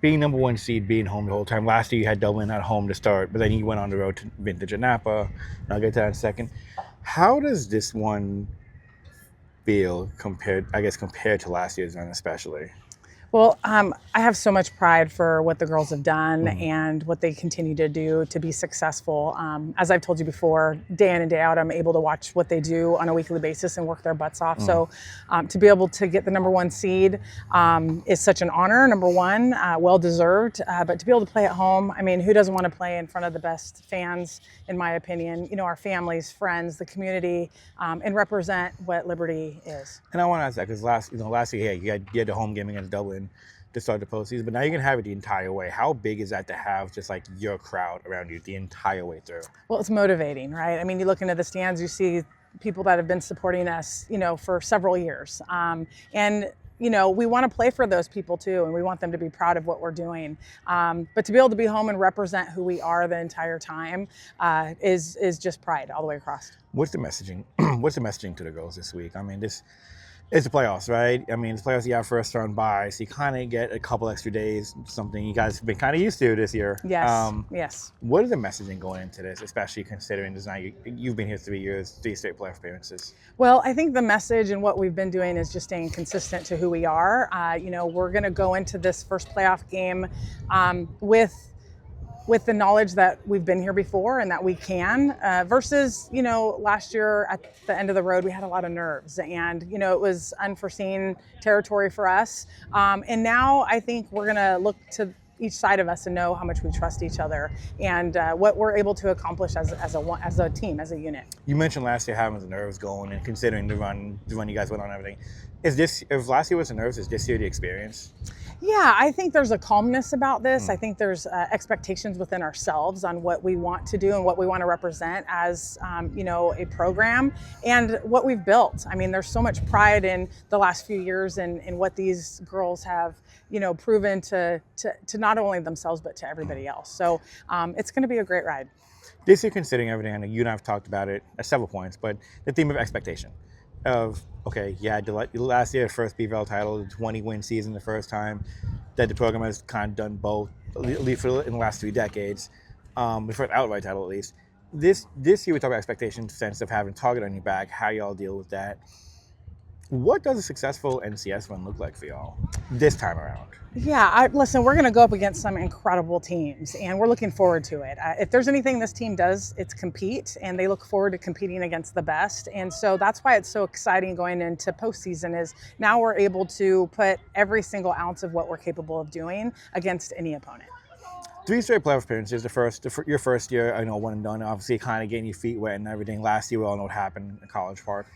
being number one seed, being home the whole time. Last year you had Dublin at home to start, but then you went on the road to Vintage at Napa. And I'll get to that in a second. How does this one feel compared to last year's run, especially? Well, I have so much pride for what the girls have done and what they continue to do to be successful. As I've told you before, day in and day out, I'm able to watch what they do on a weekly basis and work their butts off. So to be able to get the number one seed is such an honor, number one, well deserved. But to be able to play at home, I mean, who doesn't want to play in front of the best fans, in my opinion, our families, friends, the community, and represent what Liberty is. And I want to ask that because last year, you had the home game against Dublin to start the postseason, but now you're gonna have it the entire way. How big is that to have just like your crowd around you the entire way through? Well, it's motivating, right? I mean, you look into the stands, you see people that have been supporting us, for several years, and we want to play for those people too, and we want them to be proud of what we're doing. But to be able to be home and represent who we are the entire time is just pride all the way across. What's the messaging? What's the messaging to the girls this week? I mean, it's the playoffs, right? I mean, it's playoffs, you have first round bye, so you kind of get a couple extra days, something you guys have been kind of used to this year. Yes, yes. What is the messaging going into this, especially considering this now you've been here 3 years, 3 straight playoff appearances? Well, I think the message and what we've been doing is just staying consistent to who we are. We're going to go into this first playoff game with the knowledge that we've been here before and that we can, versus, last year at the end of the road, we had a lot of nerves and, it was unforeseen territory for us. And now I think we're gonna look to each side of us and know how much we trust each other and what we're able to accomplish as a team, as a unit. You mentioned last year having the nerves going and considering the run you guys went on and everything. If last year was the nerves, is this year the experience? Yeah, I think there's a calmness about this. I think there's expectations within ourselves on what we want to do and what we want to represent as, a program and what we've built. I mean, there's so much pride in the last few years in what these girls have, proven to not only themselves, but to everybody else. So it's going to be a great ride. This year, considering everything, I know you and I have talked about it at several points, but the theme of expectation. Last year, first BVL title, 20-win season the first time that the program has kind of done both, at least in the last 3 decades, the first outright title at least. This year we talk about expectations, sense of having target on your back, how y'all deal with that. What does a successful NCS run look like for y'all this time around? Yeah, listen, we're going to go up against some incredible teams, and we're looking forward to it. If there's anything this team does, it's compete, and they look forward to competing against the best. And so that's why it's so exciting going into postseason is now we're able to put every single ounce of what we're capable of doing against any opponent. 3 straight playoff appearances, your first year, I know, one and done, obviously kind of getting your feet wet and everything. Last year, we all know what happened in College Park.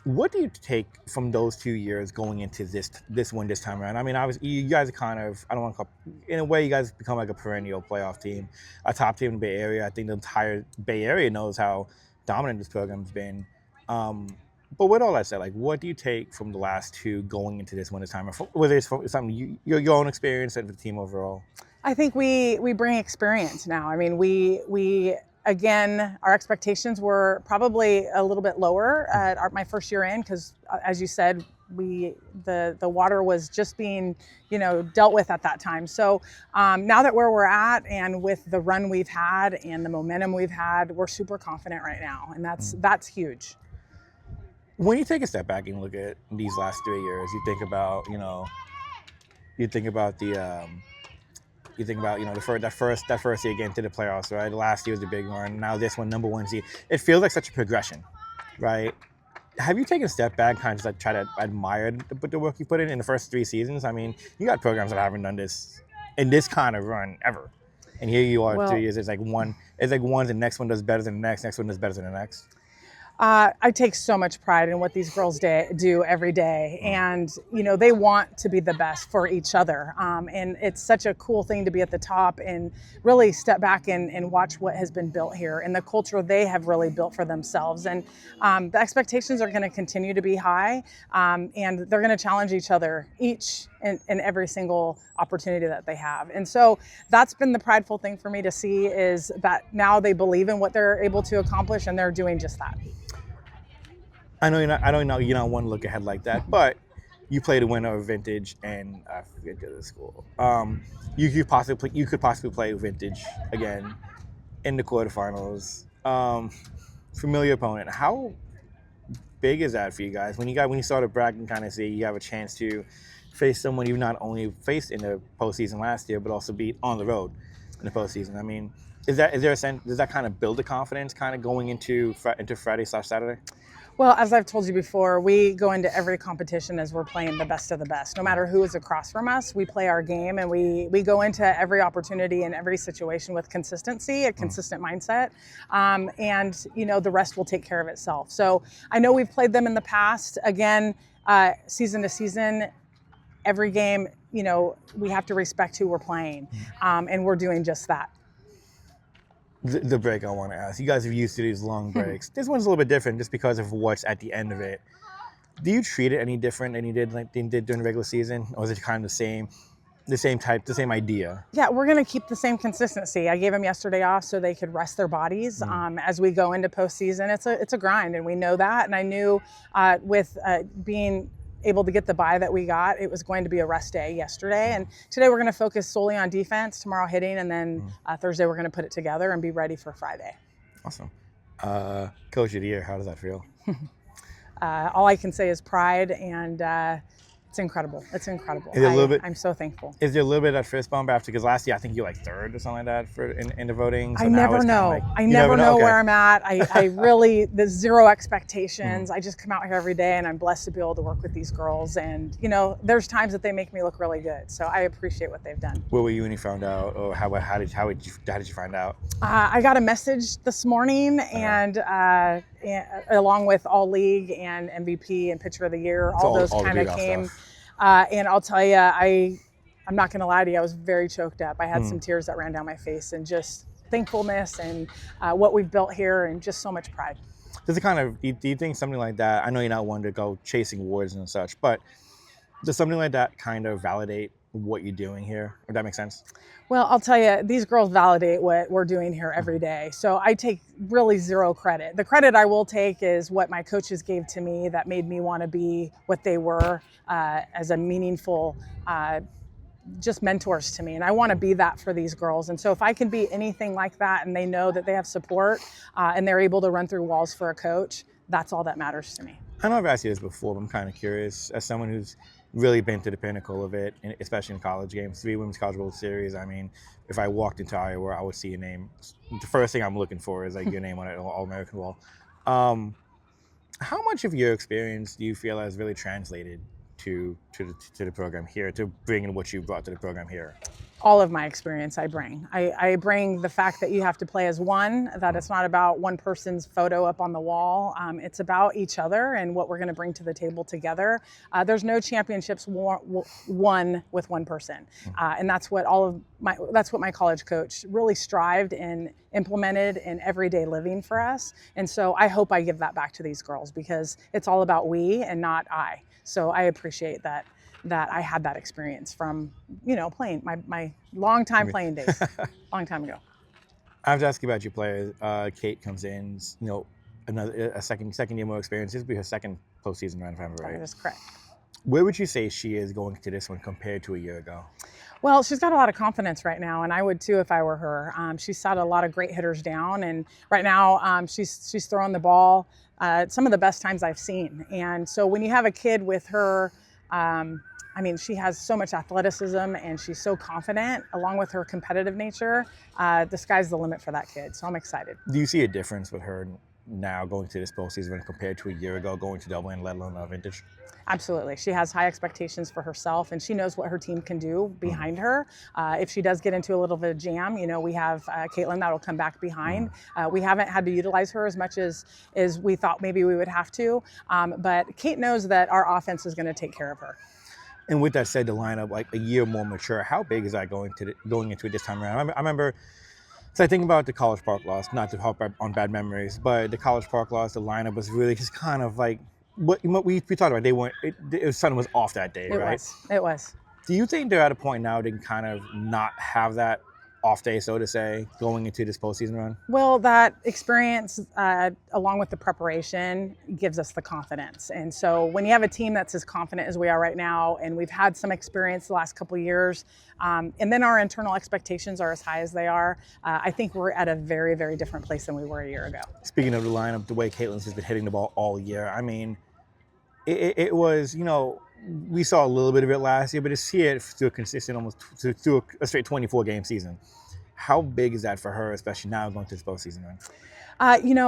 What do you take from those 2 years going into this one this time around? I mean, obviously, you guys are kind of, I don't want to call, in a way, you guys become like a perennial playoff team, a top team in the Bay Area. I think the entire Bay Area knows how dominant this program's been. But with all that said, like, what do you take from the last 2 going into this one this time? Whether it's something your own experience and the team overall? I think we bring experience now. I mean, we again, our expectations were probably a little bit lower at my first year in because, as you said, the water was just being, dealt with at that time. So now that where we're at and with the run we've had and the momentum we've had, we're super confident right now, and that's huge. When you take a step back and look at these last 3 years, you think about that first year getting to the playoffs, right? The last year was the big one. Now this one, number one seed. It feels like such a progression, right? Have you taken a step back, kind of just like try to admire the work you put in the first 3 seasons? I mean, you got programs that haven't done this in this kind of run ever, and here you are, 3 years. It's like one. The next one does better than the next one does better than the next. I take so much pride in what these girls do every day, and they want to be the best for each other, and it's such a cool thing to be at the top and really step back and watch what has been built here and the culture they have really built for themselves. And the expectations are going to continue to be high, and they're going to challenge each other each in every single opportunity that they have. And so that's been the prideful thing for me to see, is that now they believe in what they're able to accomplish, and they're doing just that. I know you don't want to look ahead like that, but you played a winner of Vintage and I forget the other school. you could possibly play Vintage again in the quarterfinals. Familiar opponent. How big is that for you guys? When you started bragging, kind of see you have a chance to face someone you not only faced in the postseason last year, but also beat on the road in the postseason. I mean, is there a sense? Does that kind of build the confidence, kind of going into Friday/Saturday? Well, as I've told you before, we go into every competition as we're playing the best of the best. No matter who is across from us, we play our game, and we go into every opportunity and every situation with consistency, a consistent mindset, and the rest will take care of itself. So I know we've played them in the past. Again, season to season, every game, we have to respect who we're playing, and we're doing just that. The break I want to ask. You guys are used to these long breaks. This one's a little bit different just because of what's at the end of it. Do you treat it any different than you did during the regular season? Or is it kind of the same idea? Yeah, we're going to keep the same consistency. I gave them yesterday off so they could rest their bodies as we go into postseason. It's a grind, and we know that. And I knew with being able to get the bye that we got, it was going to be a rest day yesterday. And today we're going to focus solely on defense, tomorrow hitting, and then Thursday we're going to put it together and be ready for Friday. Awesome. Coach of the year, how does that feel? All I can say is pride, and it's incredible. It's incredible. I'm so thankful. Is there a little bit of that fist bump after? Because last year I think you were like third or something like that in the voting. So I never know. I never know where I'm at. I really, there's zero expectations. I just come out here every day, and I'm blessed to be able to work with these girls. And there's times that they make me look really good. So I appreciate what they've done. Where were you when you found out, or how did you find out? I got a message this morning, and along with All League and MVP and Pitcher of the Year, all those kind of came. And I'll tell you, I'm not going to lie to you, I was very choked up. I had some tears that ran down my face, and just thankfulness and what we've built here, and just so much pride. Does it do you think something like that, I know you're not one to go chasing awards and such, but does something like that kind of validate what you're doing here? If that makes sense? Well, I'll tell you, these girls validate what we're doing here every day. So I take really zero credit. The credit I will take is what my coaches gave to me that made me want to be what they were as a meaningful, just mentors to me. And I want to be that for these girls. And so if I can be anything like that, and they know that they have support and they're able to run through walls for a coach, that's all that matters to me. I know I've asked you this before, but I'm kind of curious, as someone who's really been to the pinnacle of it, especially in college games, 3 Women's College World Series. I mean, if I walked into Iowa, I would see your name. The first thing I'm looking for is like your name on an All-American wall. How much of your experience do you feel has really translated to the program here, to bringing what you brought to the program here? All of my experience I bring. I bring the fact that you have to play as one, that it's not about one person's photo up on the wall. It's about each other and what we're going to bring to the table together. There's no championships won with one person. And that's what my college coach really strived and implemented in everyday living for us. And so I hope I give that back to these girls, because it's all about we and not I. So I appreciate that I had that experience from, playing my long time playing days, long time ago. I have to ask you about your players. Kate comes in, a second year more experience. This will be her second postseason run, if I remember right. That is correct. Where would you say she is going to this one compared to a year ago? Well, she's got a lot of confidence right now, and I would too if I were her. She's sat a lot of great hitters down, and right now she's throwing the ball some of the best times I've seen. And so when you have a kid with her, she has so much athleticism, and she's so confident, along with her competitive nature. The sky's the limit for that kid, so I'm excited. Do you see a difference with her now going to this postseason compared to a year ago going to Dublin, let alone Vintage? Absolutely. She has high expectations for herself, and she knows what her team can do behind her. If she does get into a little bit of jam, we have Caitlin that will come back behind. We haven't had to utilize her as much as we thought maybe we would have to, but Kate knows that our offense is going to take care of her. And with that said, the lineup, like a year more mature, how big is that going into it this time around? I remember, so I think about the College Park loss, not to hop on bad memories, but the College Park loss, the lineup was really just kind of like, what we talked about, something was off that day, right? It was. Do you think they're at a point now they can kind of not have that off day, so to say, going into this postseason run? Well, that experience, along with the preparation, gives us the confidence. And so when you have a team that's as confident as we are right now, and we've had some experience the last couple of years, and then our internal expectations are as high as they are, I think we're at a very, very different place than we were a year ago. Speaking of the lineup, the way Caitlin's just been hitting the ball all year, I mean, it was, we saw a little bit of it last year, but to see it through a consistent, almost through a straight 24-game season, how big is that for her, especially now going to this postseason run?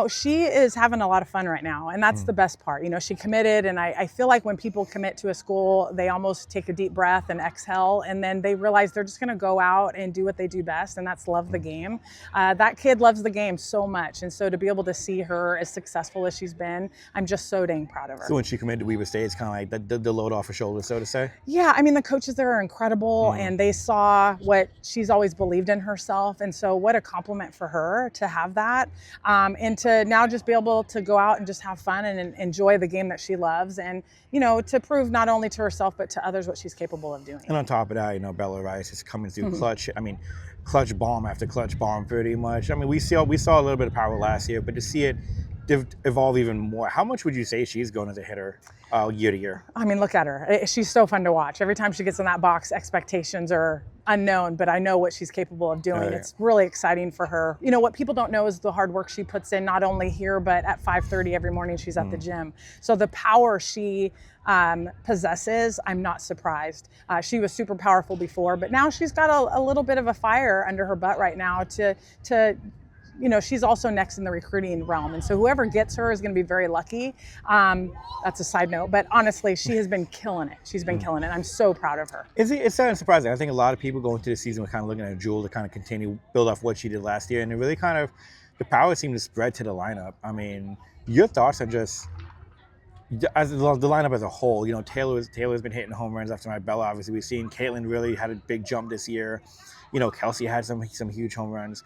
She is having a lot of fun right now, and that's the best part. She committed, and I feel like when people commit to a school, they almost take a deep breath and exhale, and then they realize they're just going to go out and do what they do best, and that's love the game. That kid loves the game so much, and so to be able to see her as successful as she's been, I'm just so dang proud of her. So when she committed to Weber State, it's kind of like the load off her shoulders, so to say? Yeah, I mean, the coaches there are incredible, and they saw what she's always believed in herself, and so what a compliment for her to have that. And to now just be able to go out and just have fun and enjoy the game that she loves, and to prove not only to herself but to others what she's capable of doing. And on top of that, Bella Rice is coming through clutch. I mean, clutch bomb after clutch bomb, pretty much. I mean, we saw a little bit of power last year, but to see it evolve even more, how much would you say she's going as a hitter year to year? I mean, look at her. She's so fun to watch. Every time she gets in that box, expectations are unknown, but I know what she's capable of doing. It's really exciting for her. What people don't know is the hard work she puts in, not only here, but at 5:30 every morning she's at the gym. So the power she possesses, I'm not surprised. She was super powerful before, but now she's got a little bit of a fire under her butt right now to she's also next in the recruiting realm. And so whoever gets her is going to be very lucky. That's a side note, but honestly, she has been killing it. She's been killing it. I'm so proud of her. It's kind of surprising. I think a lot of people going into the season were kind of looking at Jewel to kind of continue, build off what she did last year. And it really kind of, the power seemed to spread to the lineup. I mean, your thoughts are just, as the lineup as a whole, Taylor's been hitting home runs after my Bella. Obviously, we've seen Caitlin really had a big jump this year. Kelsey had some huge home runs.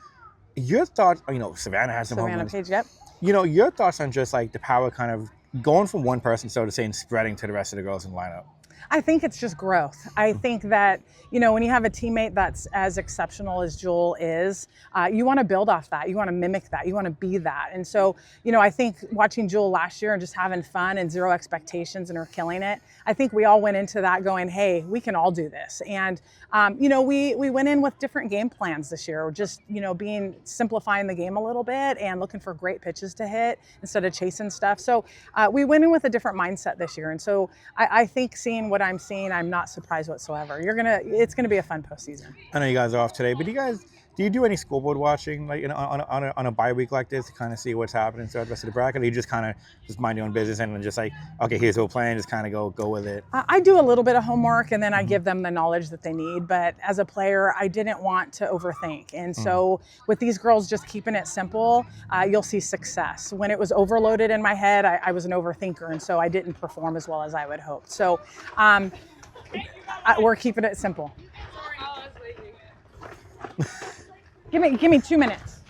Your thoughts, Savannah has some home runs. Page, yep. Your thoughts on just like the power kind of going from one person, so to say, and spreading to the rest of the girls in the lineup? I think it's just growth. I think that, when you have a teammate that's as exceptional as Jewel is, you want to build off that. You want to mimic that. You want to be that. And so, I think watching Jewel last year and just having fun and zero expectations and her killing it, I think we all went into that going, hey, we can all do this. And, we went in with different game plans this year, just, simplifying the game a little bit and looking for great pitches to hit instead of chasing stuff. So we went in with a different mindset this year. And so I think seeing what I'm seeing, I'm not surprised whatsoever. It's gonna be a fun postseason. I know you guys are off today, but do you do any scoreboard watching, like on a bye week like this, to kind of see what's happening throughout the rest of the bracket? Or you just kind of just mind your own business and just like, okay, here's what we're playing, just kind of go with it? I do a little bit of homework, and then I give them the knowledge that they need. But as a player, I didn't want to overthink, and so with these girls just keeping it simple, you'll see success. When it was overloaded in my head, I was an overthinker, and so I didn't perform as well as I would hope. So we're keeping it simple. Give me 2 minutes.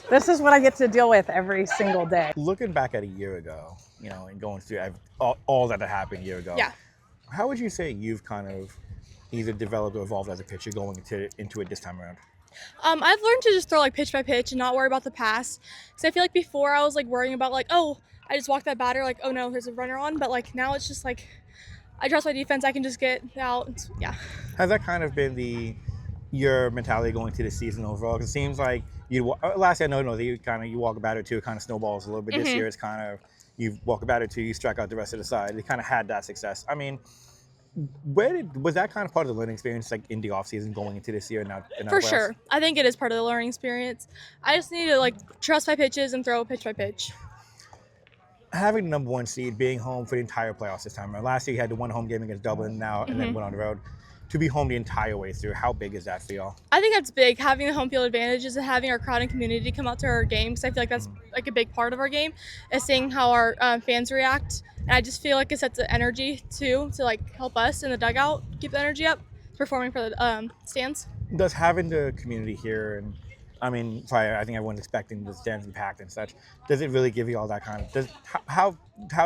This is what I get to deal with every single day. Looking back at a year ago, and going through all that happened a year ago, how would you say you've kind of either developed or evolved as a pitcher going into it this time around? I've learned to just throw pitch by pitch and not worry about the pass. Because I feel like before I was worrying about oh, I just walked that batter, oh no, there's a runner on. But now it's just I trust my defense. I can just get out. Yeah. Has that kind of been your mentality going to the season overall? Because it seems like last year, you walk a batter two, it kind of snowballs a little bit. This year, it's kind of you walk a batter two, you strike out the rest of the side. They kind of had that success. I mean, was that kind of part of the learning experience, in the offseason going into this year? For sure. I think it is part of the learning experience. I just need to trust my pitches and throw pitch by pitch. Having the number one seed, being home for the entire playoffs this time around. Last year you had the one home game against Dublin now, and then went on the road. To be home the entire way through, how big is that for y'all? I think that's big. Having the home field advantages and having our crowd and community come out to our games, I feel like that's a big part of our game, is seeing how our fans react. And I just feel like it sets the energy too to help us in the dugout keep the energy up, performing for the stands. Does having the community here and I mean, probably, I think everyone's expecting the stands to be packed and such. Does it really give you all that kind of? How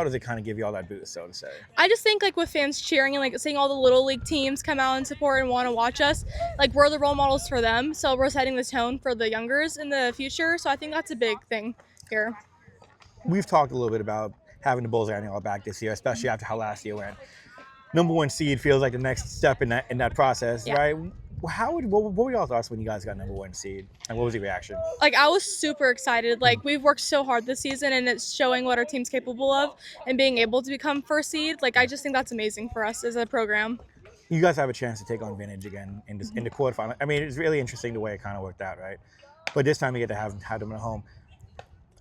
does it kind of give you all that boost, so to say? I just think like with fans cheering and like seeing all the little league teams come out and support and want to watch us, like we're the role models for them. So we're setting the tone for the youngers in the future. So I think that's a big thing here. We've talked a little bit about having the Bulls all back this year, especially after how last year went. Number one seed feels like the next step in that process, Yeah. right? What were y'all thoughts when you guys got number one seed, and what was your reaction? Like I was super excited. Like we've worked so hard this season and it's showing what our team's capable of and being able to become first seed. Like I just think that's amazing for us as a program. You guys have a chance to take on Vintage again in the quarterfinal. I mean, it's really interesting the way it kind of worked out, right? But this time you get to have them at home.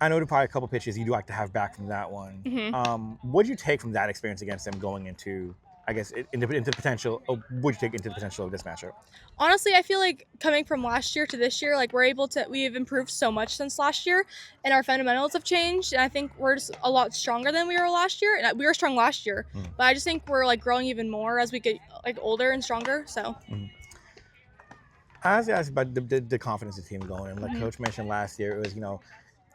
I know there are probably a couple pitches you'd like to have back from that one. What did you take from that experience against them going into, I guess, into potential? What would you take into the potential of this matchup? Honestly, I feel like coming from last year to this year, like we've improved so much since last year and our fundamentals have changed. And I think we're just a lot stronger than we were last year. And we were strong last year, but I just think we're like growing even more as we get like older and stronger. So. I was asked about the confidence of the team going, and like Coach mentioned last year, it was,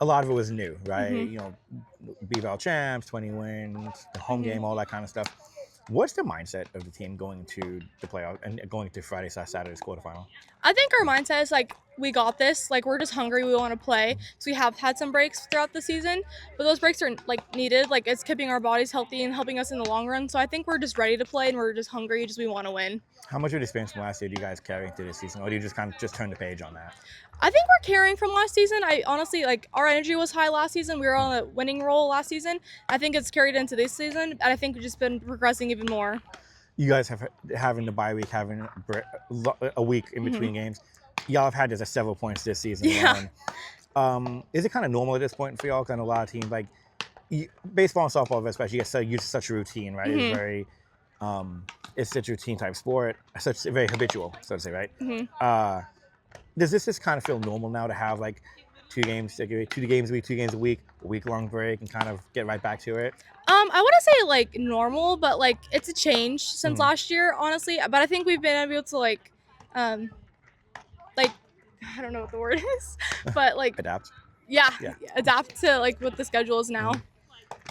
a lot of it was new, right? BVL champs, 20 wins, the home game, all that kind of stuff. What's the mindset of the team going to the playoff and going to Saturday's quarterfinal? I think our mindset is like, we got this. Like, we're just hungry. We want to play. So we have had some breaks throughout the season, but those breaks are like needed. Like, it's keeping our bodies healthy and helping us in the long run. So I think we're just ready to play and we're just hungry. We want to win. How much of the experience from last year do you guys carry into this season, or do you just kind of just turn the page on that? I think we're carrying from last season. I honestly, like, our energy was high last season. We were on a winning roll last season. I think it's carried into this season, and I think we've just been progressing even more. You guys having the bye week, having a week in between games. Y'all have had this at several points this season. Yeah. Is it kind of normal at this point for y'all? Because I know a lot of teams, like baseball and softball especially, you get so used to such a routine, right? It's very, it's such a routine type sport, such very habitual, so to say, right? Does this just kind of feel normal now to have like two games a week, 2 week-long break, and kind of get right back to it? I wouldn't say like normal, but like it's a change since last year, honestly. But I think we've been able to like I don't know what the word is, but like Adapt. Yeah, adapt to like what the schedule is now.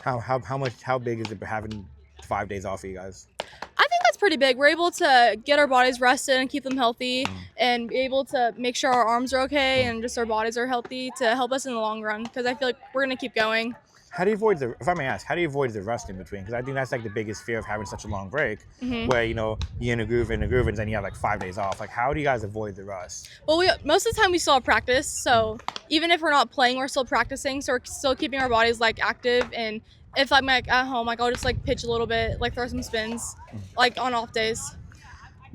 How big is it having 5 days off for you guys? I think that's pretty big. We're able to get our bodies rested and keep them healthy and be able to make sure our arms are okay and just our bodies are healthy to help us in the long run, because I feel like we're going to keep going. How do you avoid if I may ask, how do you avoid the rust in between? Because I think that's like the biggest fear of having such a long break, where, you're in a groove, and then you have like 5 days off. Like, how do you guys avoid the rust? Well, most of the time we still have practice. So even if we're not playing, we're still practicing. So we're still keeping our bodies like active. And if I'm like at home, like I'll just like pitch a little bit, like throw some spins, like on off days.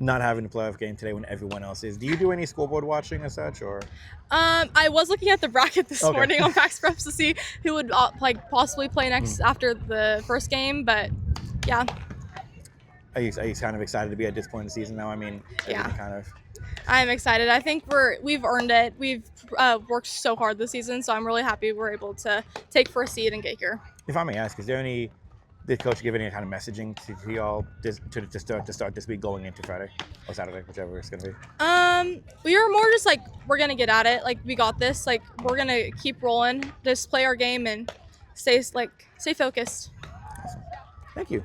Not having a playoff game today when everyone else is. Do you do any scoreboard watching as such, or? I was looking at the bracket this morning on Max Preps to see who would like possibly play next after the first game, but yeah. Are you kind of excited to be at this point in the season now? I mean, kind of. I'm excited. I think we've earned it. We've worked so hard this season, so I'm really happy we're able to take first seed and get here. If I may ask, did Coach give any kind of messaging to y'all to start this week going into Friday or Saturday, whichever it's going to be? We were more just like, we're going to get at it. Like, we got this. Like, we're going to keep rolling, just play our game and stay focused. Awesome. Thank you.